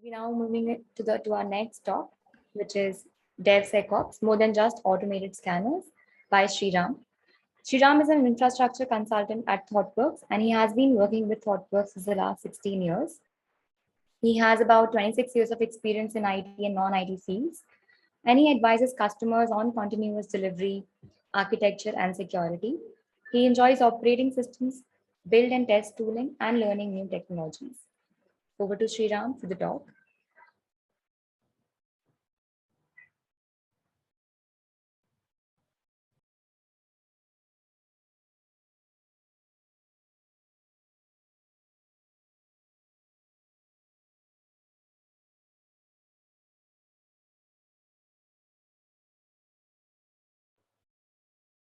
We're now moving to our next talk, which is DevSecOps, more than just automated scanners, by Sriram. Sriram is an infrastructure consultant at Thoughtworks, and he has been working with Thoughtworks for the last 16 years. He has about 26 years of experience in IT and non-IT fields, and he advises customers on continuous delivery, architecture, and security. He enjoys operating systems, build and test tooling, and learning new technologies. Over to Sriram for the talk.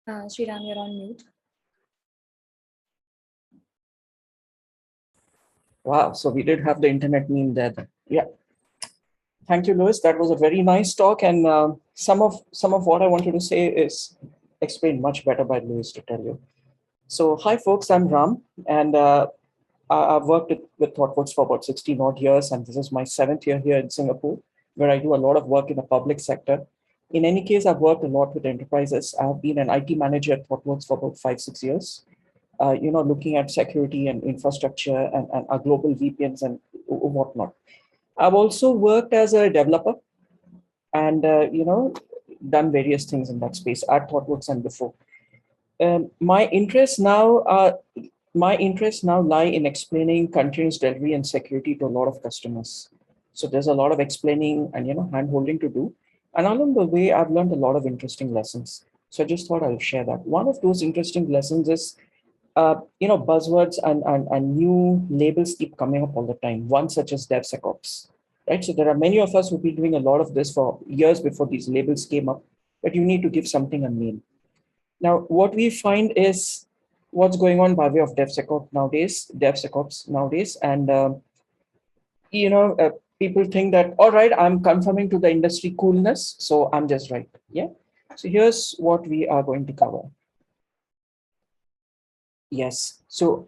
Sriram, you're on mute. Wow, so we did have the internet meme there. Yeah. Thank you, Louis. That was a very nice talk, and some of what I wanted to say is explained much better by Louis to tell you. So, hi folks, I'm Ram, and I've worked with Thoughtworks for about 16 odd years, and this is my 7th year here in Singapore, where I do a lot of work in the public sector. In any case, I've worked a lot with enterprises. I've been an IT manager at Thoughtworks for about 5-6 years. Looking at security and infrastructure and our global VPNs and whatnot. I've also worked as a developer and, done various things in that space at Thoughtworks and before. My interests now lie in explaining continuous delivery and security to a lot of customers. So there's a lot of explaining and, hand-holding to do. And along the way, I've learned a lot of interesting lessons. So I just thought I'll share that. One of those interesting lessons is buzzwords and new labels keep coming up all the time. One such as DevSecOps, right? So there are many of us who've been doing a lot of this for years before these labels came up, but you need to give something a name. Now, what we find is what's going on by way of DevSecOps nowadays. And, people think that, all right, I'm conforming to the industry coolness, so I'm just right. Yeah. So here's what we are going to cover. Yes. So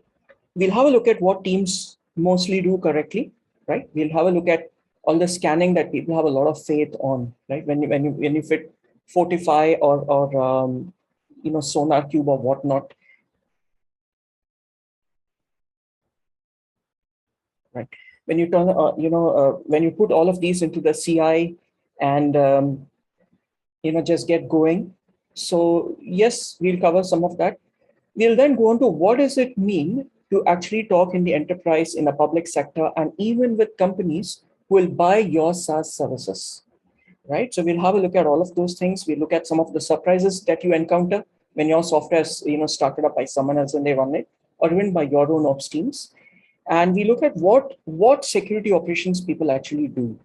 we'll have a look at what teams mostly do correctly, right? We'll have a look at all the scanning that people have a lot of faith on, right? When you fit Fortify or Sonar Cube or whatnot, right? When you turn, when you put all of these into the CI and just get going. So yes, we'll cover some of that. We'll then go on to what does it mean to actually talk in the enterprise, in the public sector, and even with companies who will buy your SaaS services, right? So we'll have a look at all of those things. We'll look at some of the surprises that you encounter when your software is started up by someone else and they run it, or even by your own ops teams. And we look at what security operations people actually do,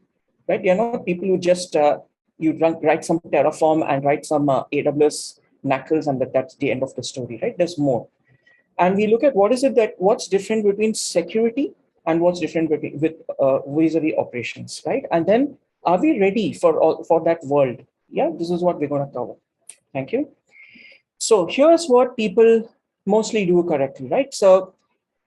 right? You're not people who just write some Terraform and write some AWS knuckles and that's the end of the story, right? There's more. And we look at what's different between security and what's different with vis-a-vis operations, right? And then are we ready for that world? Yeah, this is what we're going to cover. Thank you. So here's what people mostly do correctly, right? So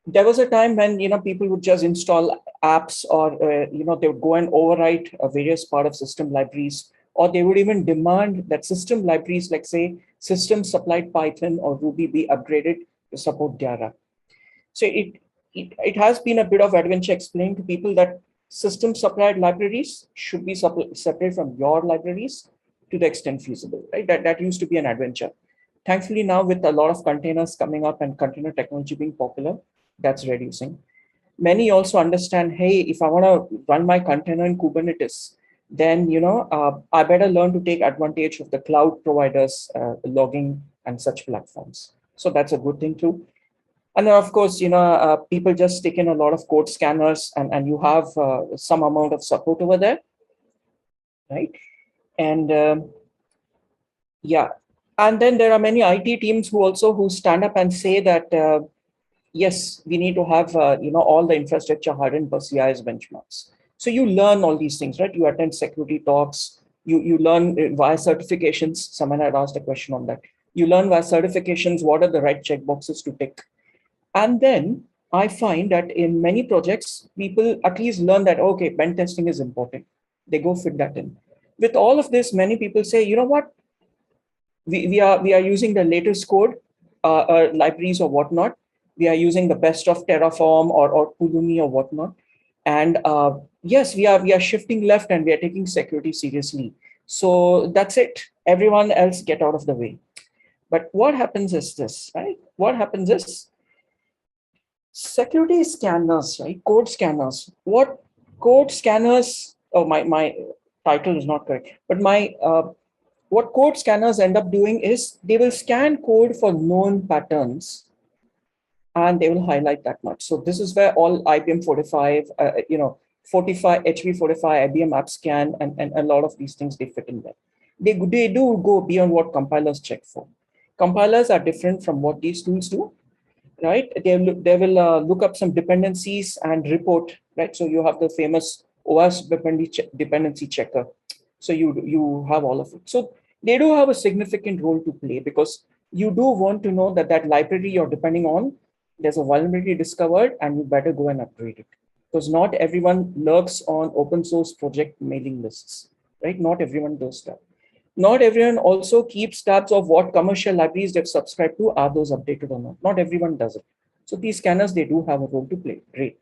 there was a time when people would just install apps or they would go and overwrite various part of system libraries, or they would even demand that system libraries, like say system supplied Python or Ruby, be upgraded to support Dara. So it has been a bit of adventure explaining to people that system supplied libraries should be separate from your libraries to the extent feasible, right? That used to be an adventure. Thankfully, now with a lot of containers coming up and container technology being popular, that's reducing. Many also understand, hey, if I want to run my container in Kubernetes, then I better learn to take advantage of the cloud providers, logging and such platforms. So that's a good thing too. And then of course, people just stick in a lot of code scanners and you have some amount of support over there, right? And yeah, and then there are many IT teams who stand up and say that, yes, we need to have, all the infrastructure hardened per CIS benchmarks. So you learn all these things, right? You attend security talks, you learn via certifications. Someone had asked a question on that. You learn via certifications, what are the right checkboxes to tick. And then I find that in many projects, people at least learn that, okay, pen testing is important. They go fit that in. With all of this, many people say, you know what, we are using the latest code, libraries or whatnot. We are using the best of Terraform or Pulumi or whatnot. And yes, we are shifting left and we are taking security seriously. So that's it. Everyone else get out of the way. But what happens is this, right? What happens is security scanners, right? Code scanners. What code scanners? Oh, my title is not correct. But my what code scanners end up doing is they will scan code for known patterns and they will highlight that much. So this is where all IBM 45, 45, HV 45, IBM App Scan, and a lot of these things they fit in there. They do go beyond what compilers check for. Compilers are different from what these tools do, right? They will look up some dependencies and report, right? So you have the famous OS dependency checker. So you have all of it. So they do have a significant role to play because you do want to know that that library you're depending on, there's a vulnerability discovered and you better go and upgrade it. Because not everyone lurks on open source project mailing lists, right? Not everyone does that. Not everyone also keeps tabs of what commercial libraries they've subscribed to, are those updated or not. Not everyone does it. So these scanners, they do have a role to play. Great.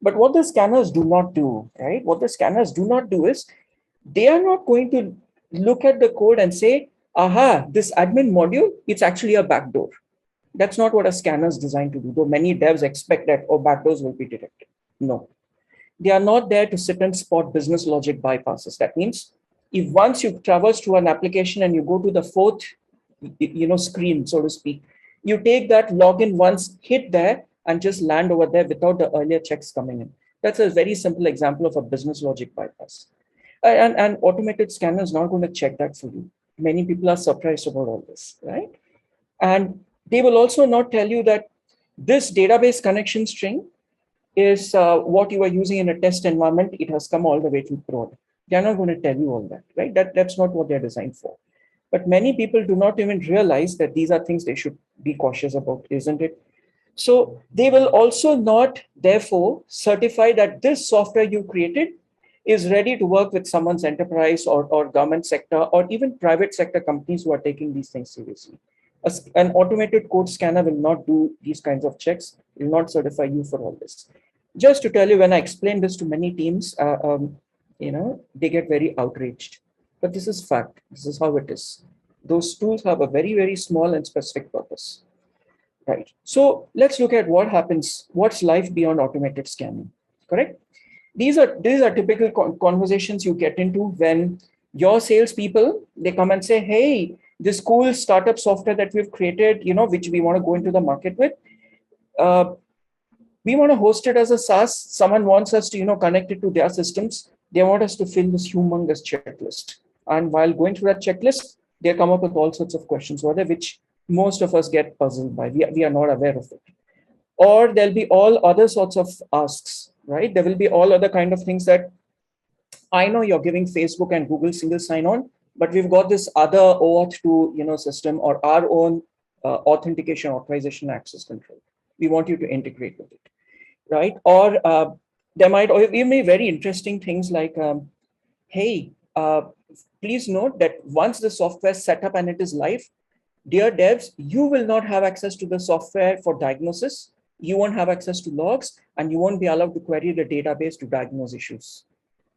But what the scanners do not do, right? What the scanners do not do is they are not going to look at the code and say, aha, this admin module, it's actually a backdoor. That's not what a scanner is designed to do, though many devs expect that, oh, backdoors will be detected. No, they are not there to sit and spot business logic bypasses. That means if once you traverse to an application and you go to the fourth, screen, so to speak, you take that login once, hit there, and just land over there without the earlier checks coming in. That's a very simple example of a business logic bypass. And automated scanner is not going to check that for you. Many people are surprised about all this, right? And they will also not tell you that this database connection string is what you are using in a test environment. It has come all the way to prod. They're not going to tell you all that, right? That's not what they're designed for. But many people do not even realize that these are things they should be cautious about, isn't it? So they will also not, therefore, certify that this software you created is ready to work with someone's enterprise or government sector or even private sector companies who are taking these things seriously. An automated code scanner will not do these kinds of checks, will not certify you for all this. Just to tell you, when I explain this to many teams, they get very outraged. But this is fact. This is how it is. Those tools have a very, very small and specific purpose. Right. So let's look at what happens. What's life beyond automated scanning? Correct. These are typical conversations you get into when your salespeople, they come and say, "Hey, this cool startup software that we've created, which we want to go into the market with, uh, we want to host it as a SaaS. Someone wants us to, connect it to their systems. They want us to fill this humongous checklist. And while going through that checklist, they come up with all sorts of questions, which most of us get puzzled by. We are not aware of it. Or there'll be all other sorts of asks, right? There will be all other kind of things that I know you're giving Facebook and Google single sign-on, but we've got this other OAuth 2, system or our own authentication, authorization, access control. We want you to integrate with it, right? Or there might even be very interesting things like, hey, please note that once the software is set up and it is live, dear devs, you will not have access to the software for diagnosis. You won't have access to logs, and you won't be allowed to query the database to diagnose issues.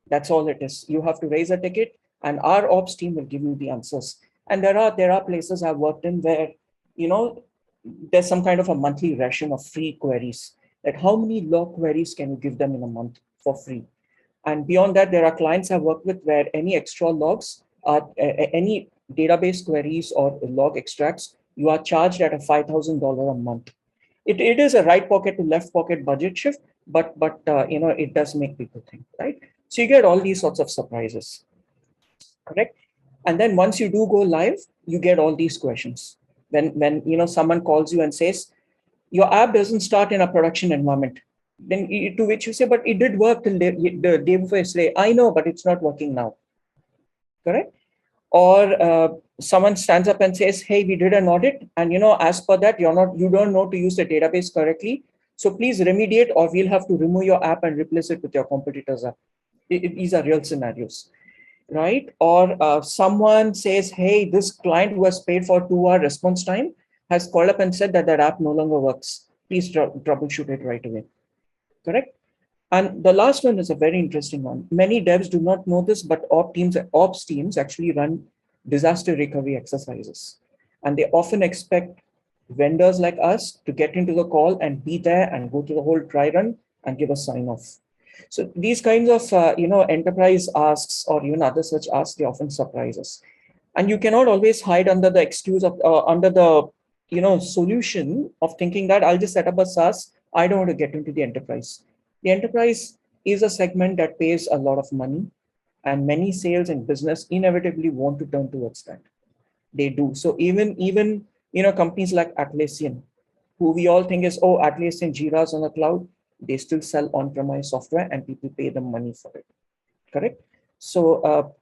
That's all it is. You have to raise a ticket, and our ops team will give you the answers. And there are places I've worked in where, there's some kind of a monthly ration of free queries. That how many log queries can you give them in a month for free? And beyond that, there are clients I've worked with where any extra logs, any database queries or log extracts, you are charged at a $5,000 a month. It is a right pocket to left pocket budget shift, but it does make people think, right? So you get all these sorts of surprises, correct? And then once you do go live, you get all these questions. When someone calls you and says, your app doesn't start in a production environment, then to which you say, but it did work till the day before yesterday. I know, but it's not working now, correct? Or someone stands up and says, hey, we did an audit, and as per that, you don't know to use the database correctly, So please remediate, or we'll have to remove your app and replace it with your competitor's app. These are real scenarios, right? Or someone says, hey, this client who has paid for 2-hour response time has called up and said that that app no longer works. Please troubleshoot it right away. Correct? And the last one is a very interesting one. Many devs do not know this, but ops teams actually run disaster recovery exercises. And they often expect vendors like us to get into the call and be there and go through the whole dry run and give a sign off. So these kinds of enterprise asks or even other such asks, they often surprise us. And you cannot always hide under the excuse of under the solution of thinking that I'll just set up a SaaS. I don't want to get into the enterprise. The enterprise is a segment that pays a lot of money, and many sales and business inevitably want to turn towards that. They do. So even companies like Atlassian, who we all think is, oh, Atlassian Jira's on the cloud, they still sell on-premise software and people pay them money for it. Correct? So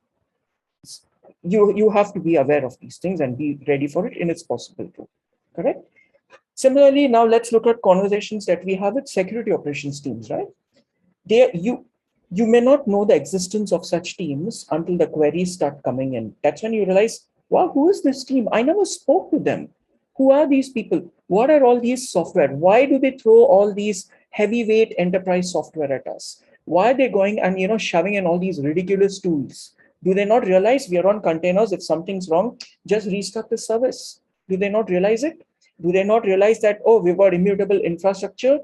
you have to be aware of these things and be ready for it, and it's possible too. Correct? Similarly, now let's look at conversations that we have with security operations teams, right? You may not know the existence of such teams until the queries start coming in. That's when you realize, wow, who is this team? I never spoke to them. Who are these people? What are all these software? Why do they throw all these heavyweight enterprise software at us? Why are they going and shoving in all these ridiculous tools? Do they not realize we are on containers? If something's wrong, just restart the service. Do they not realize it? Do they not realize that, oh, we've got immutable infrastructure?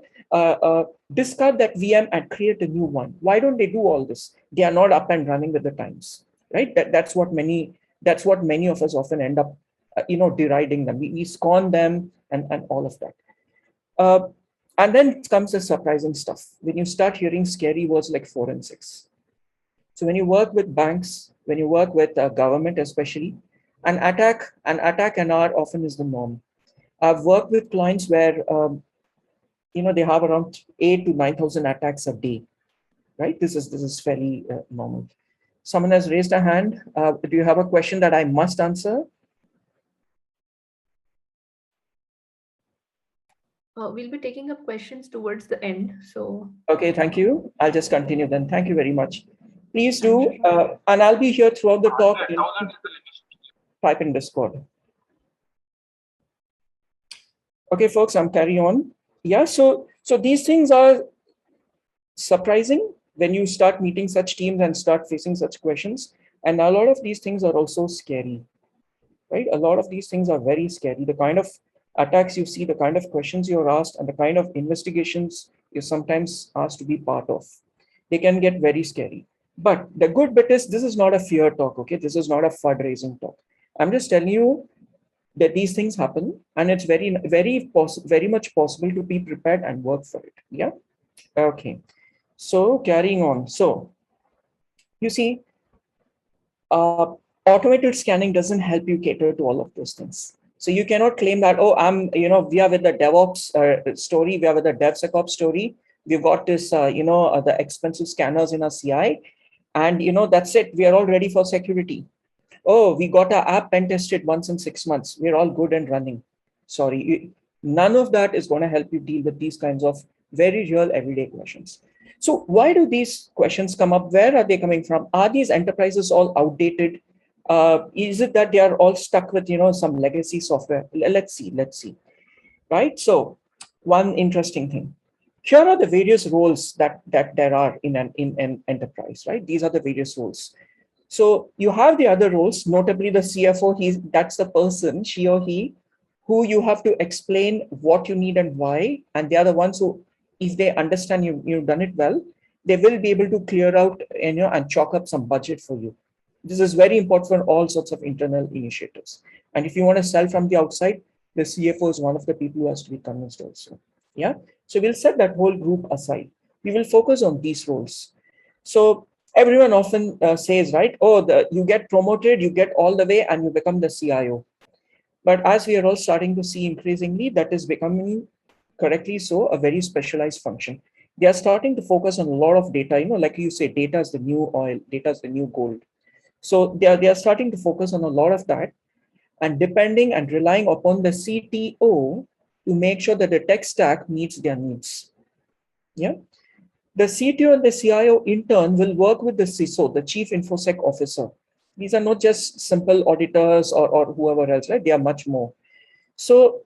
Discard that VM and create a new one. Why don't they do all this? They are not up and running with the times, right? That's what many of us often end up, deriding them. We scorn them and all of that. And then comes the surprising stuff when you start hearing scary words like forensics. So when you work with banks, when you work with government, especially, an attack an hour often is the norm. I've worked with clients where they have around 8,000 to 9,000 attacks a day, right? This is fairly normal. Someone has raised a hand. Do you have a question that I must answer? We'll be taking up questions towards the end. So okay, thank you. I'll just continue then. Thank you very much. Please do, and I'll be here throughout the talk. Type in Discord. Okay, folks, I'm carrying on. Yeah, so these things are surprising when you start meeting such teams and start facing such questions. And a lot of these things are also scary, right? A lot of these things are very scary. The kind of attacks you see, the kind of questions you're asked, and the kind of investigations you're sometimes asked to be part of, they can get very scary. But the good bit is this is not a fear talk, okay? This is not a FUD-raising talk. I'm just telling you that these things happen, and it's very much possible to be prepared and work for it. Yeah. Okay. So carrying on. So you see, automated scanning doesn't help you cater to all of those things. So you cannot claim that, oh, we are with the DevOps story, we are with the DevSecOps story. We've got this, the expensive scanners in our CI, and that's it. We are all ready for security. Oh, we got our app pen tested once in 6 months. We're all good and running. Sorry, none of that is going to help you deal with these kinds of very real everyday questions. So why do these questions come up? Where are they coming from? Are these enterprises all outdated? Is it that they are all stuck with some legacy software? Let's see. Right. So one interesting thing. Here are the various roles that there are in an enterprise. Right. These are the various roles. So you have the other roles, notably the CFO. That's the person, she or he, who you have to explain what you need and why. And they are the ones who, if they understand you've done it well, they will be able to clear out and chalk up some budget for you. This is very important for all sorts of internal initiatives. And if you want to sell from the outside, the CFO is one of the people who has to be convinced also. Yeah. So we'll set that whole group aside. We will focus on these roles. So everyone often says, right, oh, you get promoted, you get all the way and you become the CIO. But as we are all starting to see increasingly, that is becoming, correctly so, a very specialized function. They are starting to focus on a lot of data, like you say, data is the new oil, data is the new gold. So they are starting to focus on a lot of that, and depending and relying upon the CTO to make sure that the tech stack meets their needs. Yeah. The CTO and the CIO in turn will work with the CISO, the Chief InfoSec Officer. These are not just simple auditors or whoever else, right? They are much more. So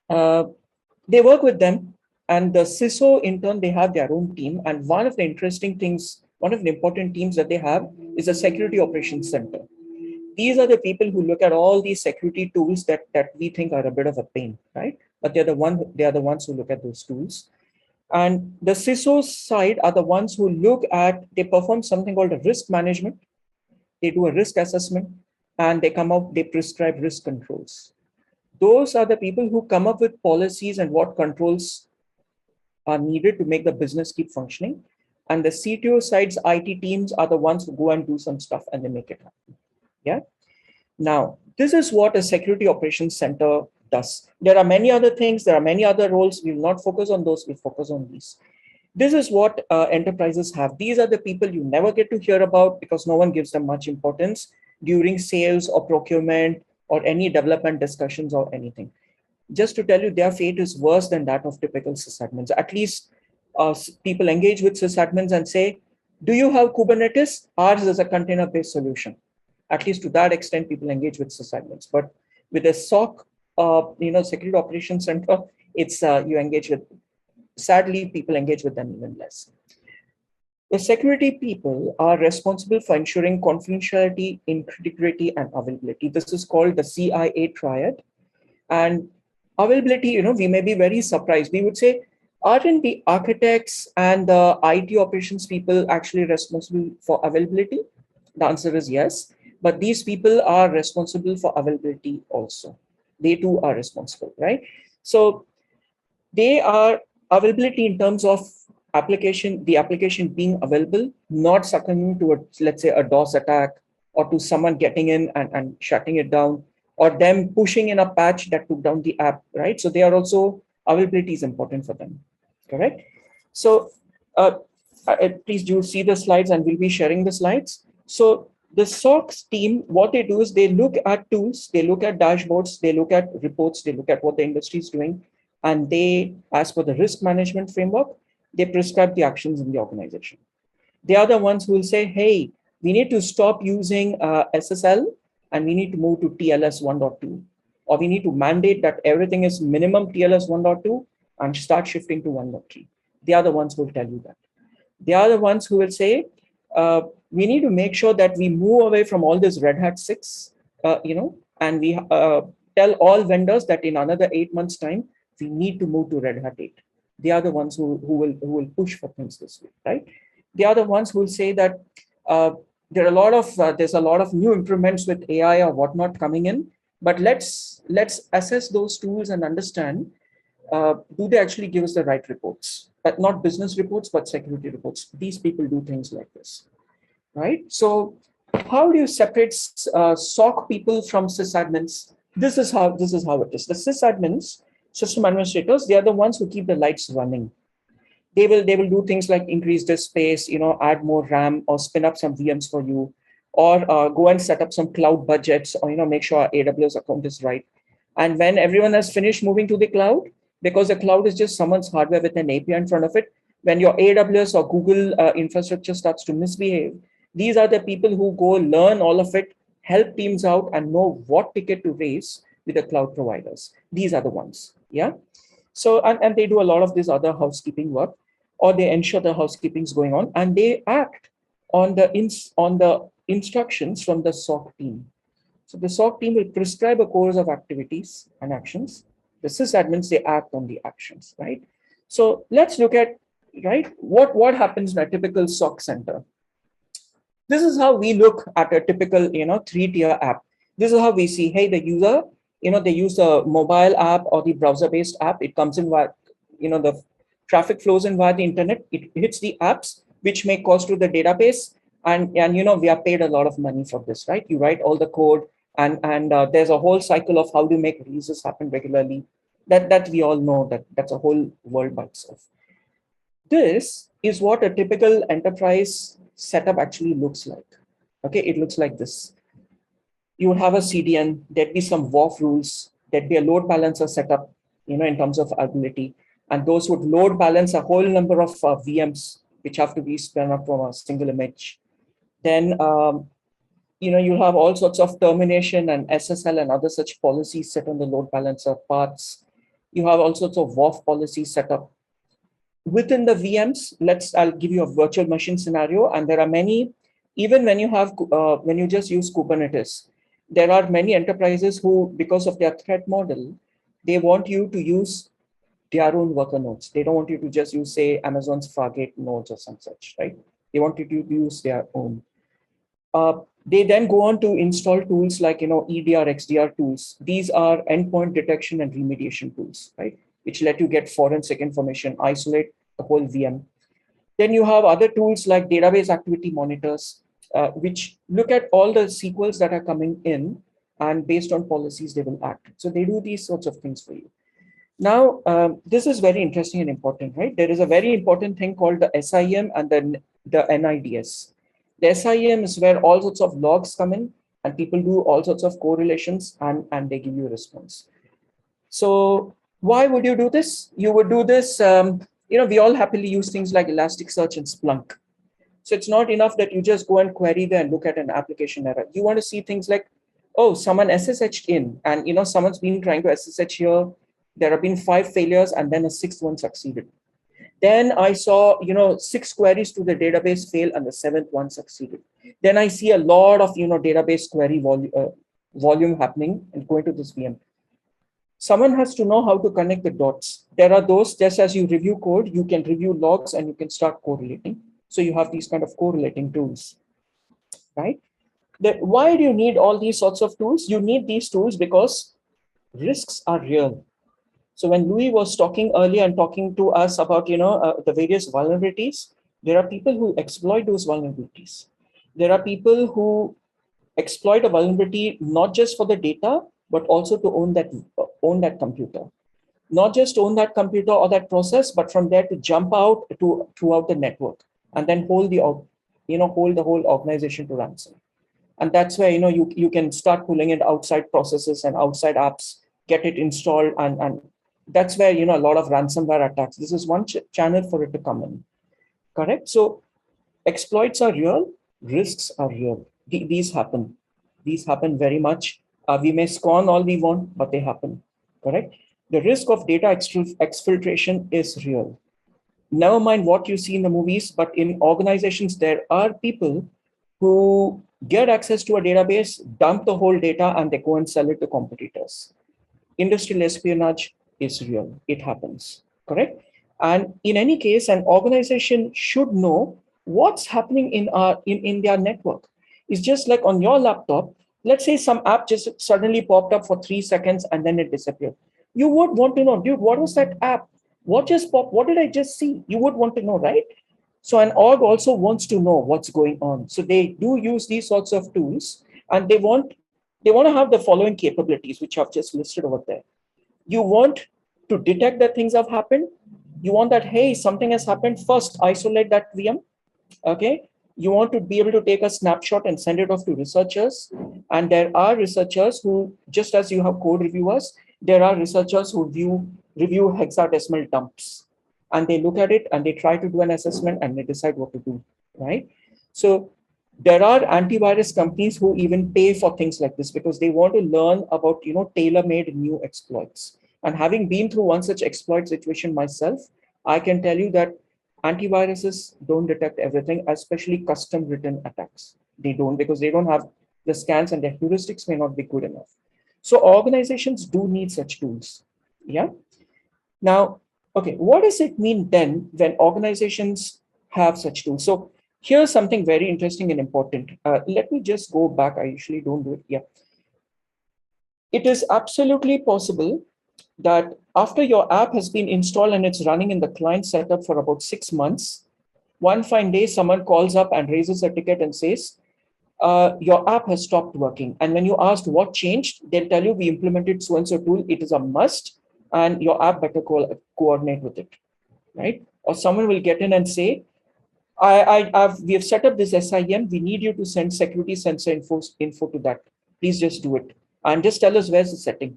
they work with them, and the CISO in turn, they have their own team. And one of the interesting things, one of the important teams that they have is a security operations center. These are the people who look at all these security tools that we think are a bit of a pain, right? But they are the ones who look at those tools. And the CISO side are the ones who they perform something called a risk management. They do a risk assessment, and they prescribe risk controls. Those are the people who come up with policies and what controls are needed to make the business keep functioning. And the CTO side's IT teams are the ones who go and do some stuff and they make it happen. Yeah. Now, this is what a security operations center does. There are many other things. There are many other roles. We will not focus on those. We'll focus on these. This is what enterprises have. These are the people you never get to hear about because no one gives them much importance during sales or procurement or any development discussions or anything. Just to tell you, their fate is worse than that of typical sysadmins. At least people engage with sysadmins and say, do you have Kubernetes? Ours is a container-based solution. At least to that extent, people engage with sysadmins. But with a SOC, Security Operations Center, it's you engage with, sadly, people engage with them even less. The security people are responsible for ensuring confidentiality, integrity, and availability. This is called the CIA triad. And availability, we may be very surprised. We would say, aren't the architects and the IT operations people actually responsible for availability? The answer is yes. But these people are responsible for availability also. They too are responsible, right? So they are availability in terms of the application being available, not succumbing to, let's say, a DOS attack or to someone getting in and shutting it down, or them pushing in a patch that took down the app, right? So they are also, availability is important for them, correct? So please do see the slides, and we'll be sharing the slides. So the SOX team, what they do is they look at tools, they look at dashboards, they look at reports, they look at what the industry is doing, and they, as per the risk management framework, they prescribe the actions in the organization. They are the ones who will say, hey, we need to stop using SSL and we need to move to TLS 1.2, or we need to mandate that everything is minimum TLS 1.2 and start shifting to 1.3. They are the ones who will tell you that. They are the ones who will say, we need to make sure that we move away from all this Red Hat 6, and we tell all vendors that in another 8 months' time, we need to move to Red Hat 8. They are the ones who will push for things this way, right? They are the ones who will say that there's a lot of new improvements with AI or whatnot coming in, but let's assess those tools and understand, do they actually give us the right reports? But not business reports, but security reports. These people do things like this, right? So how do you separate SOC people from sysadmins? This is how it is. The sysadmins, system administrators, they are the ones who keep the lights running. They will do things like increase the space, add more RAM, or spin up some VMs for you, or go and set up some cloud budgets, or make sure our AWS account is right. And when everyone has finished moving to the cloud, because the cloud is just someone's hardware with an API in front of it, when your AWS or Google infrastructure starts to misbehave, these are the people who go learn all of it, help teams out, and know what ticket to raise with the cloud providers. These are the ones, yeah? So, and they do a lot of this other housekeeping work, or they ensure the housekeeping is going on, and they act on the instructions from the SOC team. So the SOC team will prescribe a course of activities and actions. The sysadmins, they act on the actions, right? So let's look at, right, what happens in a typical SOC center. This is how we look at a typical, 3-tier app. This is how we see, hey, the user, they use the mobile app or the browser-based app. It comes in via, the traffic flows in via the internet. It hits the apps, which may cost to the database. And we are paid a lot of money for this, right? You write all the code, and there's a whole cycle of how to make releases happen regularly. That we all know that's a whole world by itself. This is what a typical enterprise setup actually looks like. Okay, it looks like this. You would have a CDN, there'd be some WAF rules, there'd be a load balancer setup, in terms of ability. And those would load balance a whole number of VMs, which have to be spun up from a single image. Then, you'll have all sorts of termination and SSL and other such policies set on the load balancer paths. You have all sorts of WAF policies set up. Within the VMs, I'll give you a virtual machine scenario, and there are many, even when you just use Kubernetes, there are many enterprises who, because of their threat model, they want you to use their own worker nodes. They don't want you to just use, say, Amazon's Fargate nodes or some such, right? They want you to use their own. They then go on to install tools like, EDR, XDR tools. These are endpoint detection and remediation tools, right? Which let you get forensic information, isolate the whole VM. Then you have other tools like database activity monitors, which look at all the SQLs that are coming in, and based on policies, they will act. So they do these sorts of things for you. Now, this is very interesting and important, right? There is a very important thing called the SIEM and then the NIDS. The SIEM is where all sorts of logs come in and people do all sorts of correlations and they give you a response. So why would you do this? You would do this, we all happily use things like Elasticsearch and Splunk. So it's not enough that you just go and query there and look at an application error. You want to see things like, oh, someone SSH'd in and, someone's been trying to SSH here. There have been 5 failures and then a 6th one succeeded. Then I saw, 6 queries to the database fail and the 7th one succeeded. Then I see a lot of, database query volume happening and going to this VM. Someone has to know how to connect the dots. There are those, just as you review code, you can review logs and you can start correlating. So you have these kind of correlating tools, right? Why do you need all these sorts of tools? You need these tools because risks are real. So when Louis was talking earlier and talking to us about, the various vulnerabilities, there are people who exploit those vulnerabilities. There are people who exploit a vulnerability not just for the data, but also to own that computer. Not just own that computer or that process, but from there to jump out throughout the network and then hold the whole organization to ransom. And that's where you can start pulling in outside processes and outside apps, get it installed, and that's where a lot of ransomware attacks. This is one channel for it to come in. Correct. So exploits are real, risks are real. These happen. These happen very much. We may scorn all we want, but they happen. Correct. The risk of data exfiltration is real. Never mind what you see in the movies, but in organizations, there are people who get access to a database, dump the whole data, and they go and sell it to competitors. Industrial espionage is real. It happens, correct? And in any case, an organization should know what's happening in their network. It's just like on your laptop. Let's say some app just suddenly popped up for 3 seconds and then it disappeared. You would want to know, dude, what was that app? What just popped? What did I just see? You would want to know, right? So an org also wants to know what's going on. So they do use these sorts of tools, and they want to have the following capabilities, which I've just listed over there. You want to detect that things have happened. You want that, hey, something has happened. First, isolate that VM. Okay. You want to be able to take a snapshot and send it off to researchers. And there are researchers who, just as you have code reviewers, there are researchers who review hexadecimal dumps. And they look at it and they try to do an assessment and they decide what to do, right? So there are antivirus companies who even pay for things like this because they want to learn about, tailor-made new exploits. And having been through one such exploit situation myself, I can tell you that antiviruses don't detect everything, especially custom written attacks. They don't, because they don't have the scans and their heuristics may not be good enough. So organizations do need such tools. Yeah. Now, okay, what does it mean then when organizations have such tools? So here's something very interesting and important. Let me just go back. I usually don't do it. Yeah. It is absolutely possible that after your app has been installed and it's running in the client setup for about 6 months, one fine day, someone calls up and raises a ticket and says, your app has stopped working. And when you ask what changed, they'll tell you we implemented so-and-so tool. It is a must. And your app better coordinate with it, right? Or someone will get in and say, we have set up this SIM. We need you to send security sensor info to that. Please just do it. And just tell us where's the setting.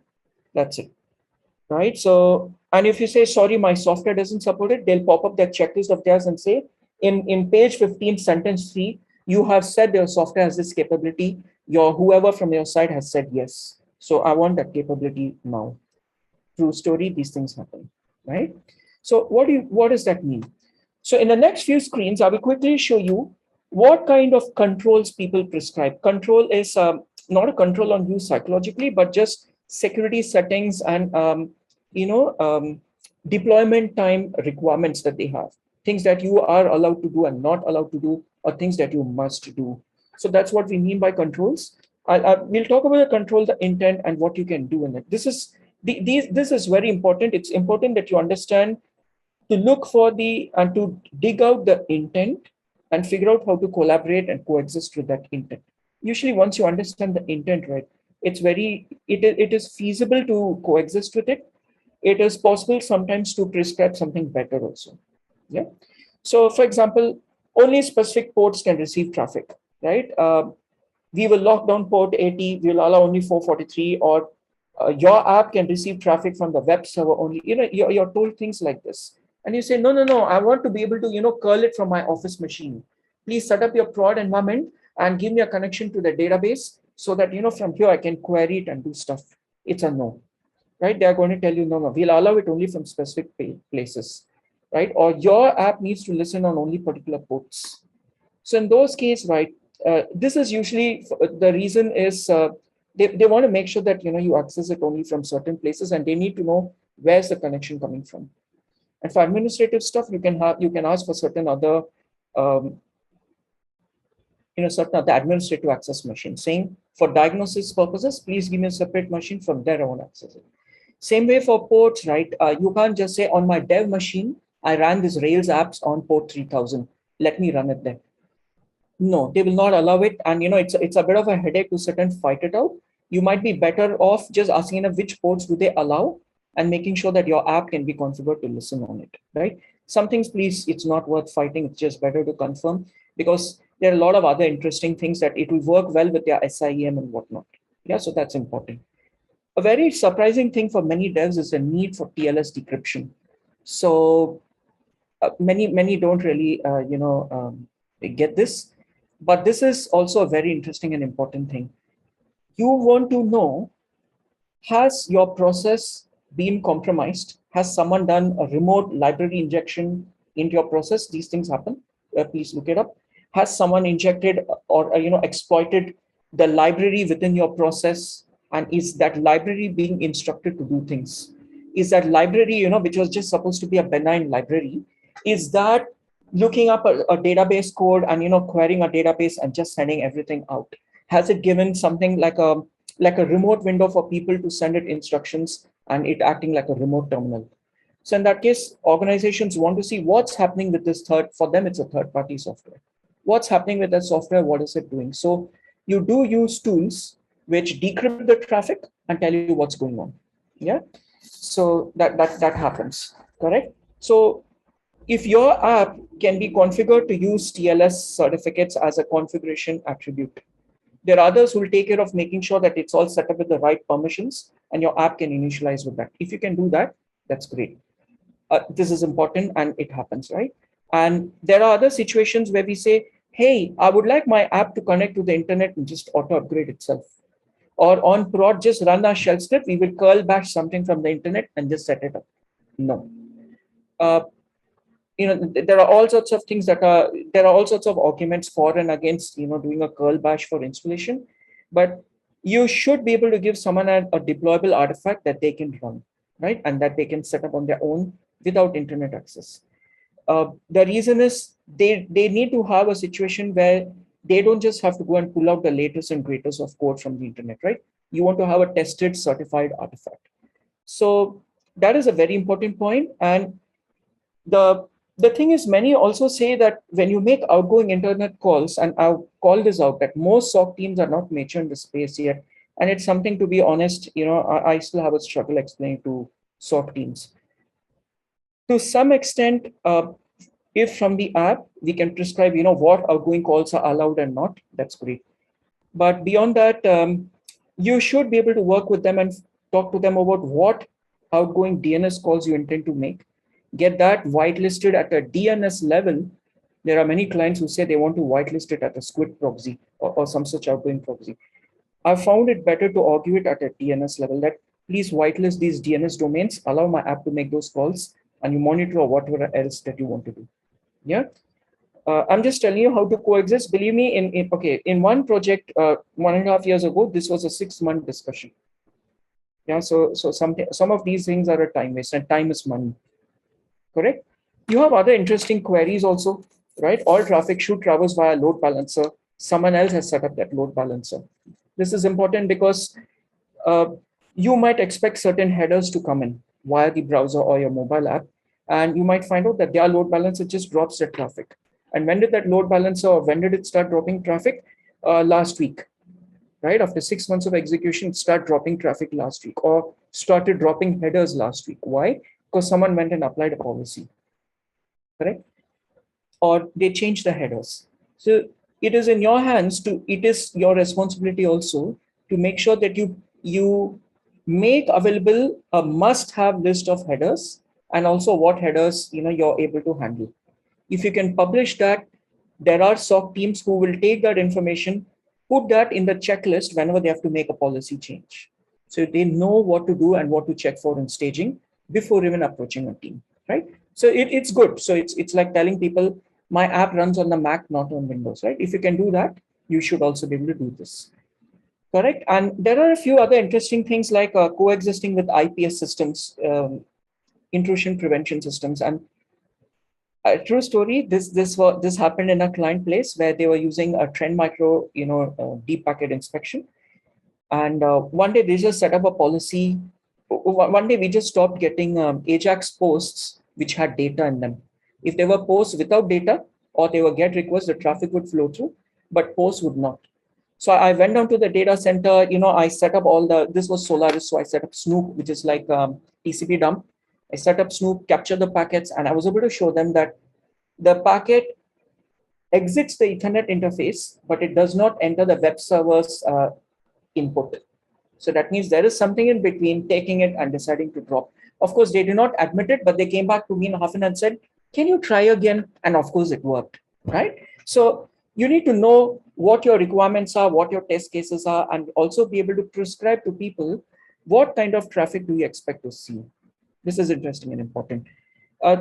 That's it. right? So, and if you say, sorry, my software doesn't support it, they'll pop up that checklist of theirs and say, in page 15, sentence 3, you have said your software has this capability. Whoever from your side has said yes. So I want that capability now. True story, these things happen, right? So what does that mean? So in the next few screens, I will quickly show you what kind of controls people prescribe. Control is not a control on you psychologically, but just security settings and deployment time requirements that they have. Things that you are allowed to do and not allowed to do, or things that you must do. So that's what we mean by controls. We'll talk about the control, the intent, and what you can do in it. This is very important. It's important that you understand to look for and to dig out the intent and figure out how to collaborate and coexist with that intent. Usually, once you understand the intent, right, it is feasible to coexist with it. It is possible sometimes to prescribe something better also. Yeah. So, for example, only specific ports can receive traffic, right? We will lock down port 80, we will allow only 443, or your app can receive traffic from the web server only. You're told things like this. And you say, no, I want to be able to, curl it from my office machine. Please set up your prod environment and give me a connection to the database so that, from here I can query it and do stuff. It's a no, right? They're going to tell you, no, we'll allow it only from specific places, right? Or your app needs to listen on only particular ports. So in those cases, right, this is usually the reason is they want to make sure that you access it only from certain places, and they need to know where's the connection coming from. And for administrative stuff, you can ask for certain other certain other administrative access machine, saying for diagnosis purposes, please give me a separate machine from there I want to access it. Same way for ports, right? You can't just say on my dev machine, I ran this Rails apps on port 3000. Let me run it there. No, they will not allow it. And it's a bit of a headache to sit and fight it out. You might be better off just asking them which ports do they allow and making sure that your app can be configured to listen on it, right? Some things, please, it's not worth fighting. It's just better to confirm, because there are a lot of other interesting things that it will work well with their SIEM and whatnot. Yeah, so that's important. A very surprising thing for many devs is the need for TLS decryption. So many don't really, get this. But this is also a very interesting and important thing. You want to know, has your process been compromised? Has someone done a remote library injection into your process? These things happen. Please look it up. Has someone injected or exploited the library within your process? And is that library being instructed to do things? Is that library, which was just supposed to be a benign library, is that looking up a database code and querying a database and just sending everything out? Has it given something like a remote window for people to send it instructions and it acting like a remote terminal? So in that case, organizations want to see what's happening with this for them, it's a third-party software. What's happening with that software? What is it doing? So you do use tools which decrypt the traffic and tell you what's going on. Yeah. So that happens, correct? So if your app can be configured to use TLS certificates as a configuration attribute, there are others who will take care of making sure that it's all set up with the right permissions and your app can initialize with that. If you can do that, that's great. This is important and it happens, right? And there are other situations where we say, hey, I would like my app to connect to the internet and just auto upgrade itself. Or on prod, just run our shell script. We will curl bash something from the internet and just set it up. No. There are all sorts of things there are all sorts of arguments for and against, doing a curl bash for installation, but you should be able to give someone a deployable artifact that they can run, right? And that they can set up on their own without internet access. The reason is they need to have a situation where they don't just have to go and pull out the latest and greatest of code from the internet, right? You want to have a tested, certified artifact. So that is a very important point. And the thing is, many also say that when you make outgoing internet calls, and I'll call this out, that most SOC teams are not mature in the space yet. And it's something, to be honest, I still have a struggle explaining to SOC teams. To some extent, if from the app, we can prescribe, what outgoing calls are allowed and not, that's great. But beyond that, you should be able to work with them and talk to them about what outgoing DNS calls you intend to make, get that whitelisted at a DNS level. There are many clients who say they want to whitelist it at a squid proxy or some such outgoing proxy. I found it better to argue it at a DNS level that please whitelist these DNS domains, allow my app to make those calls, and you monitor or whatever else that you want to do. Yeah. I'm just telling you how to coexist. Believe me, in one project 1.5 years ago, this was a 6-month discussion. Yeah, so some of these things are a time waste, and time is money. Correct? You have other interesting queries also, right? All traffic should traverse via load balancer. Someone else has set up that load balancer. This is important because uh, you might expect certain headers to come in via the browser or your mobile app, and you might find out that their load balancer just drops the traffic. And when did that load balancer, or when did it start dropping traffic? Last week, right? After 6 months of execution, it started dropping traffic last week, or started dropping headers last week. Why? Because someone went and applied a policy, correct? Or they change the headers. So it is in your hands it is your responsibility also to make sure that you make available a must-have list of headers, and also what headers you're able to handle. If you can publish that, there are SOC teams who will take that information, put that in the checklist whenever they have to make a policy change. So they know what to do and what to check for in staging before even approaching a team, right? So it's good. So it's like telling people, my app runs on the Mac, not on Windows, right? If you can do that, you should also be able to do this. Correct. And there are a few other interesting things like coexisting with IPS systems, intrusion prevention systems. And a true story, this happened in a client place where they were using a Trend Micro, deep packet inspection. And one day they just set up a policy. One day we just stopped getting Ajax posts which had data in them. If they were posts without data, or they were GET requests, the traffic would flow through, but posts would not. So I went down to the data center. I set up this was Solaris, so I set up Snoop, which is like TCP dump. I set up Snoop, capture the packets, and I was able to show them that the packet exits the Ethernet interface, but it does not enter the web server's input. So that means there is something in between taking it and deciding to drop. Of course, they did not admit it, but they came back to me in half an hour and said, can you try again? And of course, it worked, right? So you need to know what your requirements are, what your test cases are, and also be able to prescribe to people what kind of traffic do you expect to see. This is interesting and important.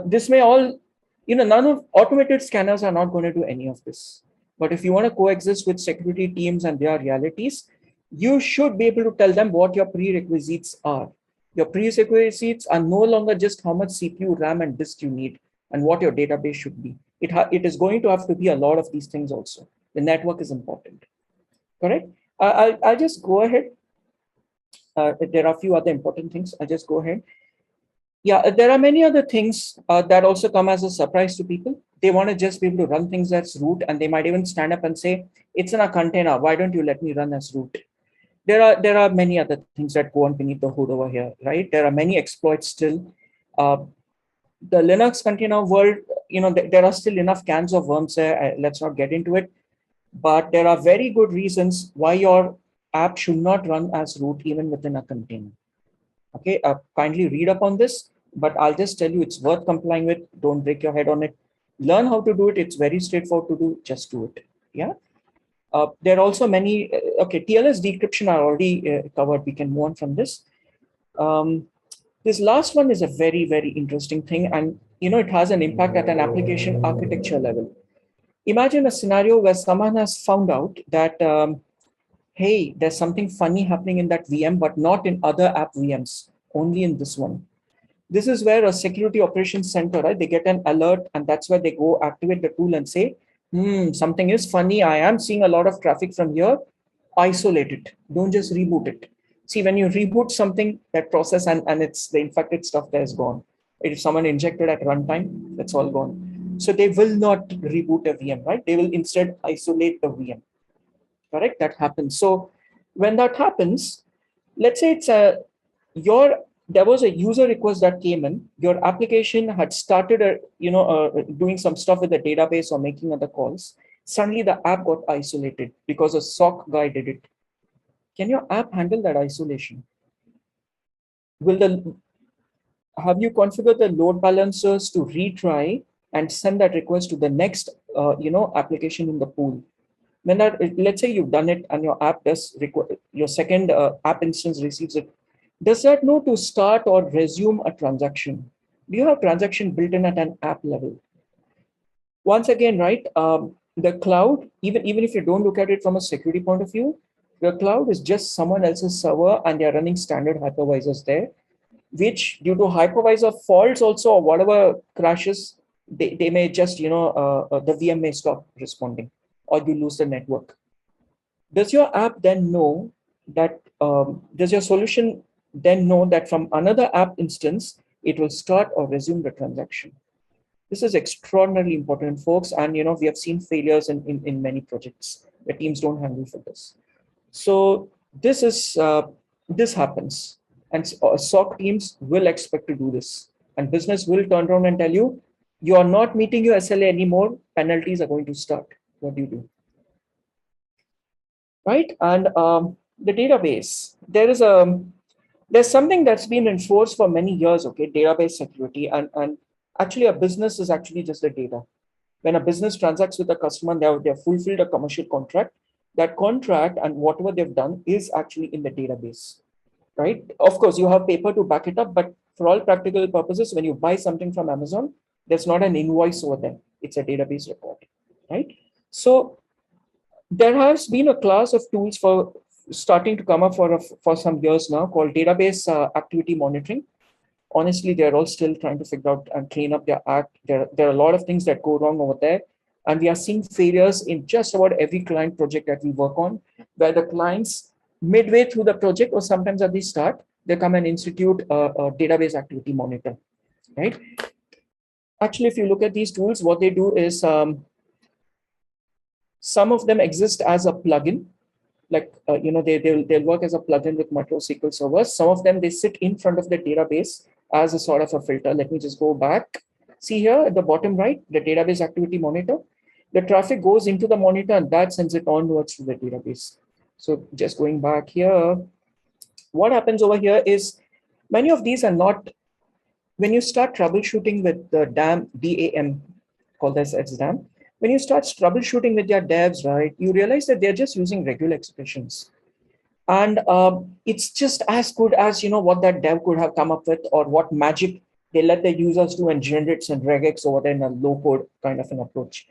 This may all, none of automated scanners are not going to do any of this. But if you want to coexist with security teams and their realities, you should be able to tell them what your prerequisites are. Your prerequisites are no longer just how much CPU, RAM, and disk you need and what your database should be. It is going to have to be a lot of these things also. The network is important. Correct? I'll just go ahead. There are a few other important things. I'll just go ahead. Yeah, there are many other things that also come as a surprise to people. They want to just be able to run things as root, and they might even stand up and say, it's in a container. Why don't you let me run as root? There are many other things that go on beneath the hood over here, right? There are many exploits still. The Linux container world, there are still enough cans of worms there. Let's not get into it. But there are very good reasons why your app should not run as root even within a container. Okay, kindly read up on this, but I'll just tell you it's worth complying with. Don't break your head on it. Learn how to do it. It's very straightforward to do. Just do it. Yeah. There are also many, TLS decryption are already covered. We can move on from this. This last one is a very, very interesting thing. And, it has an impact at an application architecture level. Imagine a scenario where someone has found out that, hey, there's something funny happening in that VM, but not in other app VMs, only in this one. This is where a security operations center, right? They get an alert, and that's where they go activate the tool and say, something is funny. I am seeing a lot of traffic from here. Isolate it. Don't just reboot it. See, when you reboot something, that process and it's the infected stuff that is gone. If someone injected at runtime, that's all gone. So they will not reboot a VM, right? They will instead isolate the VM. Correct? That happens. So when that happens, let's say there was a user request that came in. Your application had started, doing some stuff with the database or making other calls. Suddenly, the app got isolated because a SOC guy did it. Can your app handle that isolation? Will Have you configured the load balancers to retry and send that request to the next, application in the pool? When that, let's say you've done it and your app does your second app instance receives it, does that know to start or resume a transaction? Do you have transaction built in at an app level? Once again, right? The cloud, even if you don't look at it from a security point of view, the cloud is just someone else's server and they're running standard hypervisors there, which due to hypervisor faults also or whatever crashes, they may just, the VM may stop responding or you lose the network. Does your app then know that, does your solution then know that from another app instance, it will start or resume the transaction? This is extraordinarily important, folks. And, we have seen failures in many projects where teams don't handle for this. So this happens. And SOC teams will expect to do this. And business will turn around and tell you, you are not meeting your SLA anymore. Penalties are going to start. What do you do? Right? And the database, there's something that's been enforced for many years, okay, database security. And actually a business is actually just the data. When a business transacts with a customer, they've fulfilled a commercial contract. That contract and whatever they've done is actually in the database, right? Of course, you have paper to back it up, but for all practical purposes, when you buy something from Amazon, there's not an invoice over there. It's a database record, right? So there has been a class of tools for starting to come up for some years now called database activity monitoring. Honestly, they're all still trying to figure out and clean up their act. There are a lot of things that go wrong over there. And we are seeing failures in just about every client project that we work on, where the clients midway through the project or sometimes at the start, they come and institute a database activity monitor, right? Actually, if you look at these tools, what they do is some of them exist as a plugin, like, they'll work as a plugin with MicroSQL servers. Some of them, they sit in front of the database as a sort of a filter. Let me just go back. See here at the bottom right, the database activity monitor. The traffic goes into the monitor and that sends it onwards to the database. So just going back here, what happens over here is many of these are not, when you start troubleshooting with the DAM, called as DAM, when you start troubleshooting with your devs, right, you realize that they're just using regular expressions. And it's just as good as, what that dev could have come up with or what magic they let the users do and generates and regex over there in a low code kind of an approach.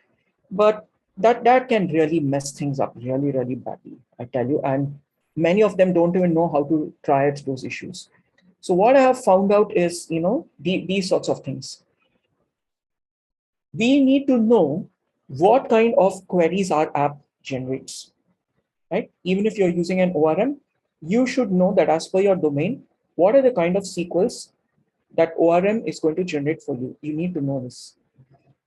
But that can really mess things up really, really badly, I tell you. And many of them don't even know how to triage those issues. So what I have found out is, these sorts of things. We need to know what kind of queries our app generates, right? Even if you're using an ORM, you should know that as per your domain, what are the kind of SQLs that ORM is going to generate for you. You need to know this.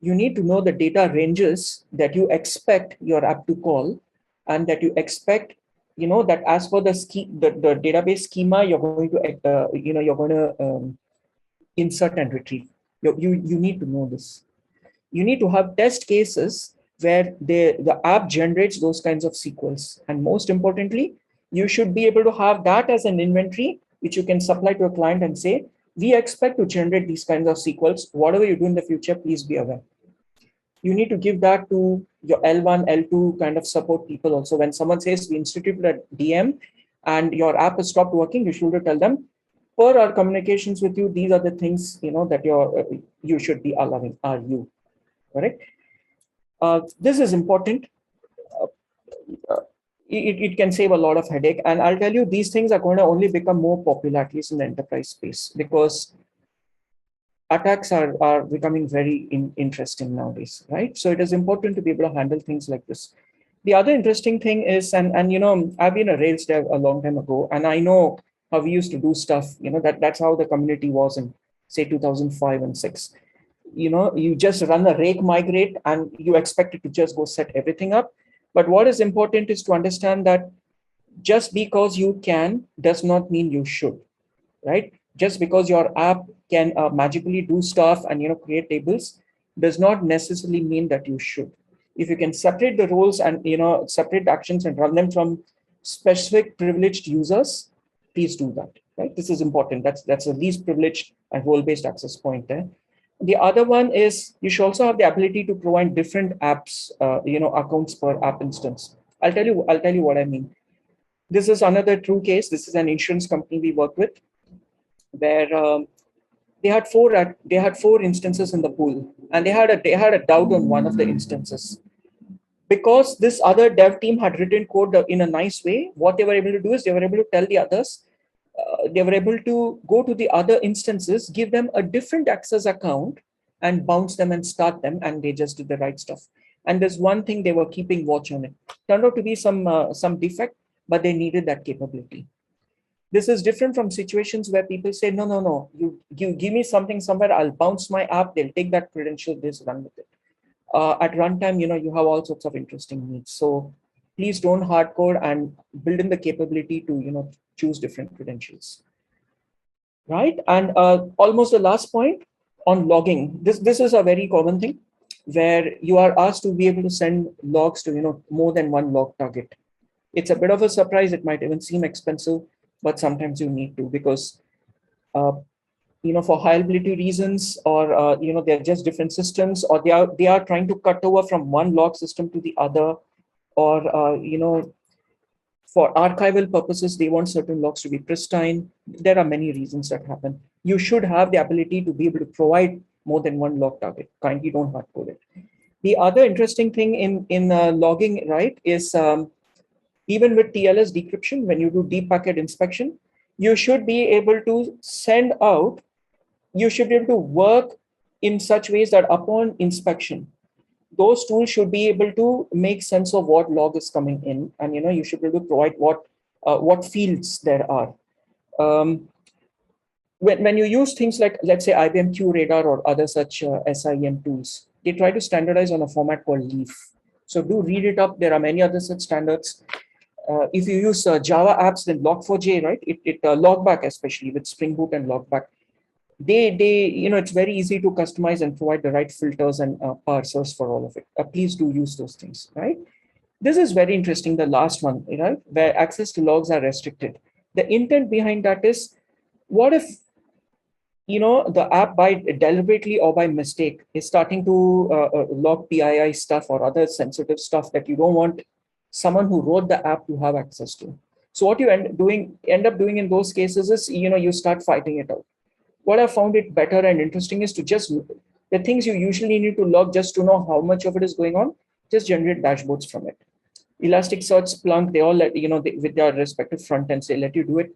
You need to know the data ranges that you expect your app to call and that you expect, that as per the database schema, you're going to, insert and retrieve. You need to know this. You need to have test cases where the app generates those kinds of SQLs. And most importantly, you should be able to have that as an inventory, which you can supply to a client and say, we expect to generate these kinds of SQLs. Whatever you do in the future, please be aware. You need to give that to your L1, L2 kind of support people also. When someone says we instituted a DM and your app has stopped working, you should tell them, per our communications with you, these are the things, that you should be allowing, are you, correct? This is important. It can save a lot of headache. And I'll tell you, these things are going to only become more popular, at least in the enterprise space, because attacks are becoming very interesting nowadays, right? So it is important to be able to handle things like this. The other interesting thing is, and I've been a Rails dev a long time ago, and I know how we used to do stuff, that's how the community was in, say, 2005 and 6. You just run a rake migrate and you expect it to just go set everything up. But what is important is to understand that just because you can does not mean you should, right? Just because your app can magically do stuff and create tables does not necessarily mean that you should. If you can separate the roles and separate the actions and run them from specific privileged users, please do that, right? This is important. That's the least privileged a role-based access point there. The other one is you should also have the ability to provide different apps, accounts per app instance. I'll tell you what I mean. This is another true case. This is an insurance company we work with, where they had four instances in the pool, and they had a doubt on one of the instances. Because this other dev team had written code in a nice way, what they were able to do is they were able to tell the others, they were able to go to the other instances, give them a different access account, and bounce them and start them, and they just did the right stuff. And there's one thing they were keeping watch on it. Turned out to be some defect, but they needed that capability. This is different from situations where people say, no, you give me something somewhere, I'll bounce my app, they'll take that credential, just run with it. At runtime, you have all sorts of interesting needs. So please don't hardcode and build in the capability to, choose different credentials. Right. And almost the last point on logging. This is a very common thing where you are asked to be able to send logs to, more than one log target. It's a bit of a surprise. It might even seem expensive, but sometimes you need to, because for high availability reasons, or they're just different systems, or they are trying to cut over from one log system to the other, or for archival purposes, they want certain logs to be pristine. There are many reasons that happen. You should have the ability to be able to provide more than one log target. Kindly don't hardcode it. The other interesting thing in logging, right, is even with TLS decryption, when you do deep packet inspection, you should be able to send out, you should be able to work in such ways that upon inspection, those tools should be able to make sense of what log is coming in, and you should be able to provide what fields there are. When you use things like, let's say, IBM QRadar or other such SIEM tools, they try to standardize on a format called Leaf. So do read it up. There are many other such standards. If you use Java apps, then Log4j, right? It Logback, especially with Spring Boot and Logback, they it's very easy to customize and provide the right filters and parsers for all of it. Please do use those things, right? This is very interesting, the last one, right, where access to logs are restricted. The intent behind that is, what if the app by deliberately or by mistake is starting to log PII stuff or other sensitive stuff that you don't want someone who wrote the app to have access to. So what you end up doing in those cases is, you start fighting it out. What I found it better and interesting is to just, the things you usually need to log just to know how much of it is going on, just generate dashboards from it. Elasticsearch, Splunk, they all let, with their respective front ends, they let you do it.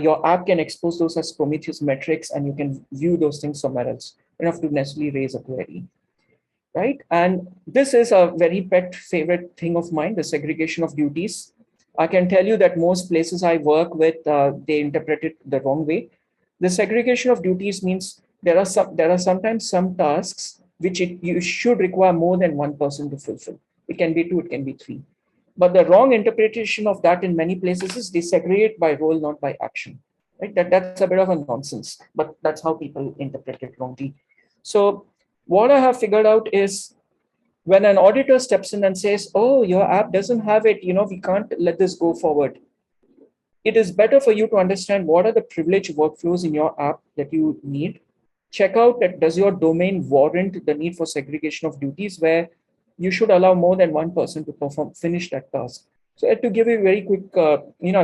Your app can expose those as Prometheus metrics, and you can view those things somewhere else. You don't have to necessarily raise a query, right? And this is a very pet favorite thing of mine, the segregation of duties. I can tell you that most places I work with, they interpret it the wrong way. The segregation of duties means there are sometimes some tasks which you should require more than one person to fulfill. It can be 2, it can be 3. But the wrong interpretation of that in many places is they segregate by role, not by action. Right? That's a bit of a nonsense, but that's how people interpret it wrongly. So what I have figured out is, when an auditor steps in and says, oh, your app doesn't have it, we can't let this go forward, it is better for you to understand what are the privilege workflows in your app that you need. Check out that does your domain warrant the need for segregation of duties, where you should allow more than one person to finish that task. So to give you a very quick,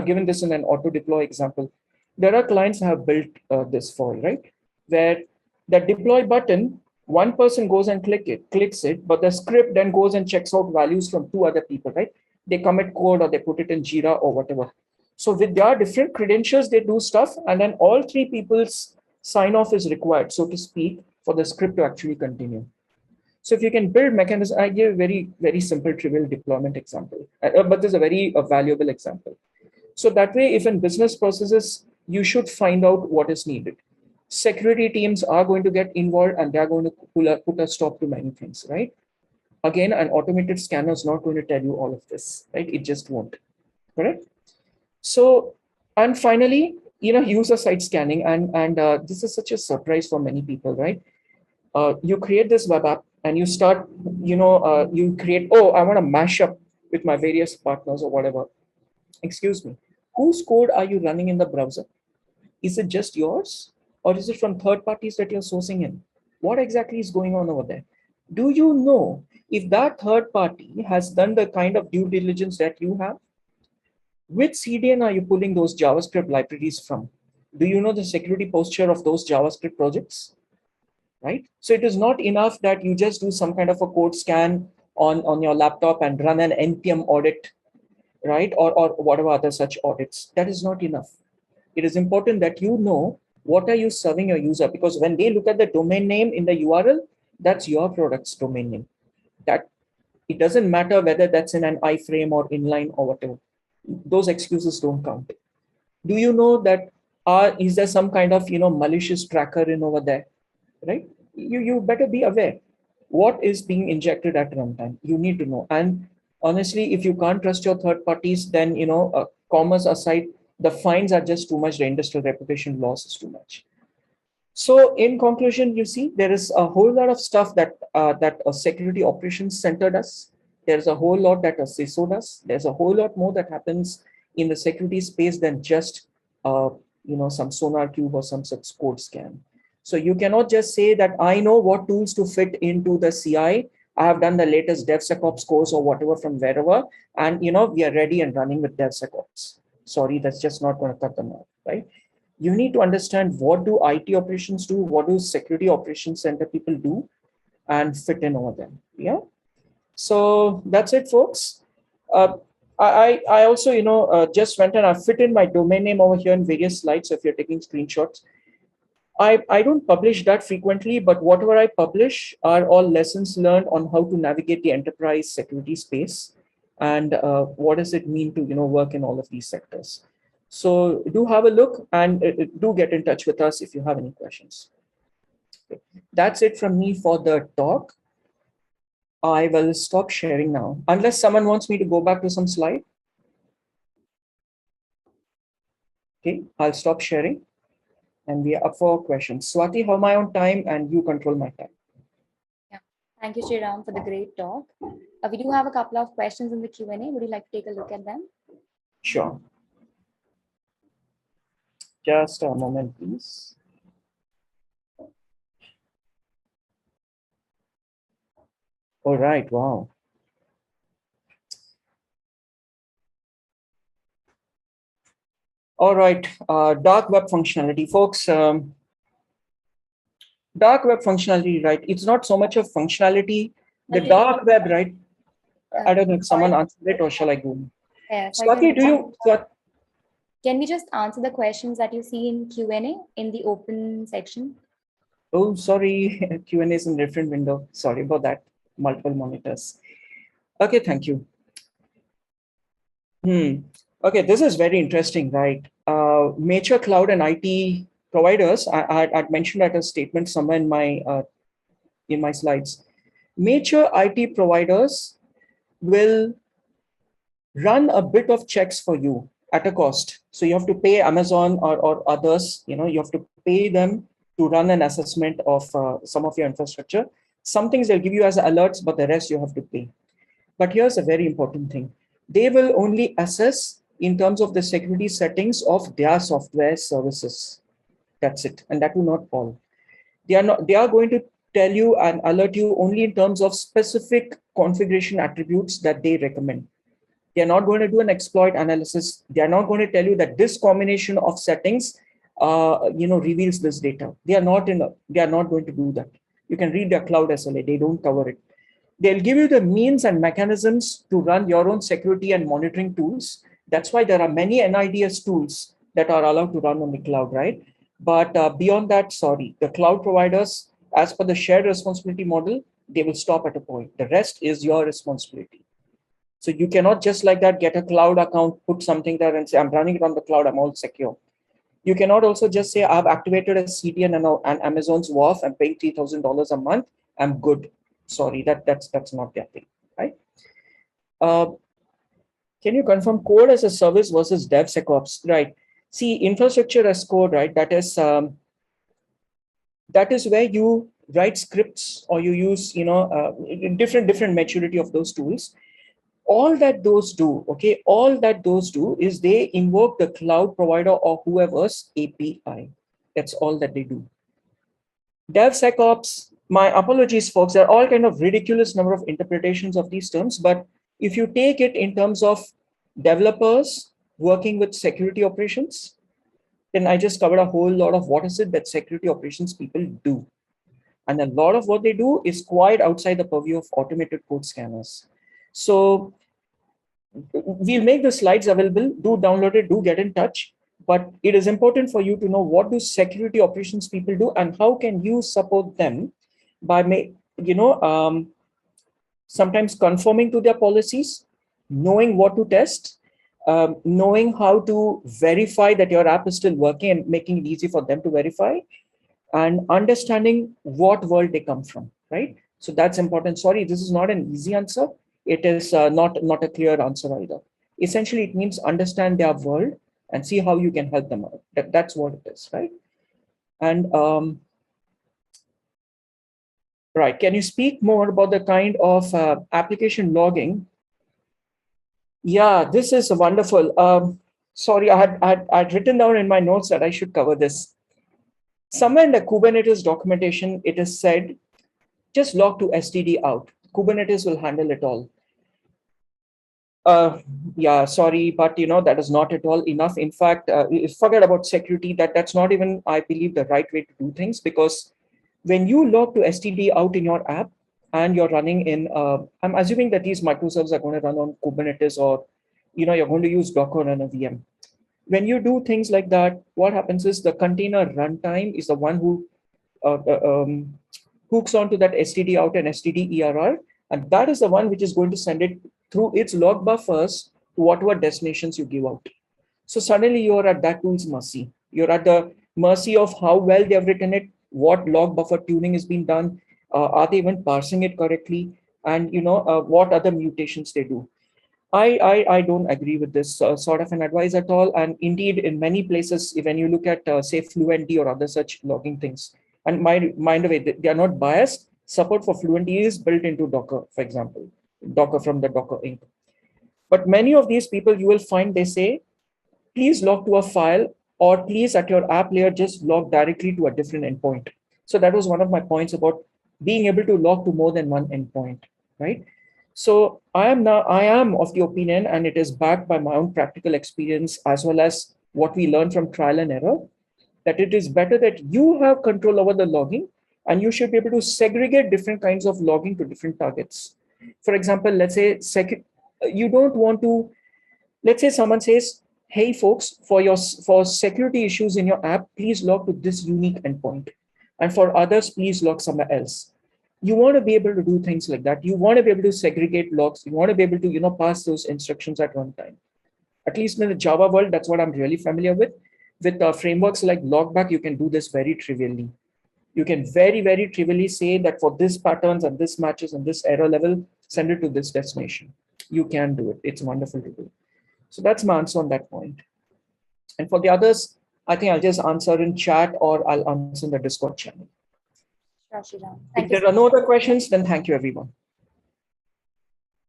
given this in an auto deploy example, there are clients who have built this for, right? Where the deploy button, one person goes and clicks it, but the script then goes and checks out values from 2 other people, right? They commit code or they put it in Jira or whatever. So with their different credentials, they do stuff, and then all 3 people's sign off is required, so to speak, for the script to actually continue. So if you can build mechanisms, I give a very, very simple, trivial deployment example, but there's a very valuable example. So that way, if in business processes, you should find out what is needed. Security teams are going to get involved, and they're going to put a stop to many things, right? Again, an automated scanner is not going to tell you all of this, right? It just won't, correct? So, and finally, user side scanning, and this is such a surprise for many people, right? You create this web app and you start, you create, oh, I want to mash up with my various partners or whatever. Excuse me, whose code are you running in the browser? Is it just yours? Or is it from third parties that you're sourcing in? What exactly is going on over there? Do you know if that third party has done the kind of due diligence that you have? Which CDN are you pulling those JavaScript libraries from? Do you know the security posture of those JavaScript projects? Right? So it is not enough that you just do some kind of a code scan on your laptop and run an NPM audit, right? Or whatever other such audits. That is not enough. It is important that you know what are you serving your user, because when they look at the domain name in the URL, that's your product's domain name. That it doesn't matter whether that's in an iframe or inline or whatever. Those excuses don't count. Do you know that is there some kind of malicious tracker in over there, right? You better be aware what is being injected at runtime. You need to know. And honestly, if you can't trust your third parties, then commerce aside, the fines are just too much. The industrial reputation loss is too much. So in conclusion, you see, there is a whole lot of stuff that a security operations center does. There's a whole lot that a CISO does. There's a whole lot more that happens in the security space than just some Sonar Cube or some such code scan. So you cannot just say that I know what tools to fit into the CI. I have done the latest DevSecOps course or whatever from wherever, and we are ready and running with DevSecOps. Sorry, that's just not going to cut them off, right? You need to understand what do IT operations do, what do security operations center people do, and fit in over them. Yeah. So that's it, folks. I also just went and I fit in my domain name over here in various slides. So if you're taking screenshots, I don't publish that frequently, but whatever I publish are all lessons learned on how to navigate the enterprise security space and what does it mean to work in all of these sectors. So do have a look and do get in touch with us if you have any questions. Okay. That's it from me for the talk. I will stop sharing now, unless someone wants me to go back to some slide. Okay, I'll stop sharing and we are up for questions. Swati, how am I on time? And you control my time. Yeah, thank you, Sriram, for the great talk. We do have a couple of questions in the Q&A. Would you like to take a look at them? Sure. Just a moment, please. All right, wow. All right, dark web functionality, folks. Dark web functionality, right? It's not so much of functionality. The dark web, right? I don't know if someone answered it or shall I go? Yeah, Swati, can we just answer the questions that you see in Q&A in the open section? Oh, sorry, Q&A is in different window. Sorry about that. Multiple monitors. Okay, thank you. Okay, this is very interesting, right? Major cloud and IT providers. I'd mentioned that a statement somewhere in my slides. Major IT providers will run a bit of checks for you at a cost. So you have to pay Amazon or others. You have to pay them to run an assessment of some of your infrastructure. Some things they'll give you as alerts, but the rest you have to pay. But here's a very important thing. They will only assess in terms of the security settings of their software services. That's it. And that will not all. They are going to tell you and alert you only in terms of specific configuration attributes that they recommend. They're not going to do an exploit analysis. They're not going to tell you that this combination of settings reveals this data. They are not going to do that. You can read their cloud SLA. They don't cover it. They'll give you the means and mechanisms to run your own security and monitoring tools. That's why there are many NIDS tools that are allowed to run on the cloud, right? But beyond that, sorry, the cloud providers, as per the shared responsibility model, they will stop at a point. The rest is your responsibility. So you cannot just like that get a cloud account, put something there and say, I'm running it on the cloud, I'm all secure. You cannot also just say, I've activated a CDN and Amazon's WAF, I'm paying $3,000 a month, I'm good. Sorry, that's not their thing, right? Can you confirm code as a service versus DevSecOps? Right. See, infrastructure as code, right? That is where you write scripts or you use, different maturity of those tools. All that those do, okay, all that those do is they invoke the cloud provider or whoever's API. That's all that they do. DevSecOps, my apologies, folks, there are all kind of ridiculous number of interpretations of these terms, but if you take it in terms of developers working with security operations, then I just covered a whole lot of what is it that security operations people do. And a lot of what they do is quite outside the purview of automated code scanners. So we'll make the slides available. Do download it, do get in touch. But it is important for you to know what do security operations people do and how can you support them by, sometimes conforming to their policies, knowing what to test, knowing how to verify that your app is still working and making it easy for them to verify, and understanding what world they come from, right? So that's important. Sorry, this is not an easy answer. It is not a clear answer either. Essentially, it means understand their world and see how you can help them out. That's what it is, right? And right, can you speak more about the kind of application logging? Yeah, this is wonderful. Sorry, I'd written down in my notes that I should cover this. Somewhere in the Kubernetes documentation, it is said, just log to std out. Kubernetes will handle it all. Yeah, sorry, but that is not at all enough. In fact, forget about security. That's not even, I believe, the right way to do things, because when you log to std out in your app and you're running in, I'm assuming that these microservices are going to run on Kubernetes, or you're going to use Docker and a VM. When you do things like that, what happens is the container runtime is the one who hooks onto that std out and std err, and that is the one which is going to send it through its log buffers to whatever destinations you give out. So suddenly you're at that tool's mercy. You're at the mercy of how well they have written it, what log buffer tuning is being done, are they even parsing it correctly, and what other mutations they do. I don't agree with this sort of an advice at all. And indeed, in many places, when you look at, say, Fluentd or other such logging things, and mind the way, they are not biased. Support for Fluentd is built into Docker, for example, Docker from the Docker Inc. But many of these people, you will find they say, please log to a file, or please at your app layer, just log directly to a different endpoint. So that was one of my points about being able to log to more than one endpoint, right? So I am of the opinion, and it is backed by my own practical experience as well as what we learned from trial and error, that it is better that you have control over the logging, and you should be able to segregate different kinds of logging to different targets. For example, let's say you don't want to, let's say someone says, hey folks, for security issues in your app, please log to this unique endpoint. And for others, please log somewhere else. You want to be able to do things like that. You want to be able to segregate logs. You want to be able to, pass those instructions at runtime. At least in the Java world, that's what I'm really familiar with. With frameworks like Logback, you can do this very trivially. You can very, very trivially say that for this patterns and this matches and this error level, send it to this destination. You can do it. It's wonderful to do. So that's my answer on that point. And for the others, I think I'll just answer in chat, or I'll answer in the Discord channel. Sure, Sriram. If there are no other questions, then thank you, everyone.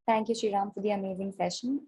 Thank you, Sriram, for the amazing session.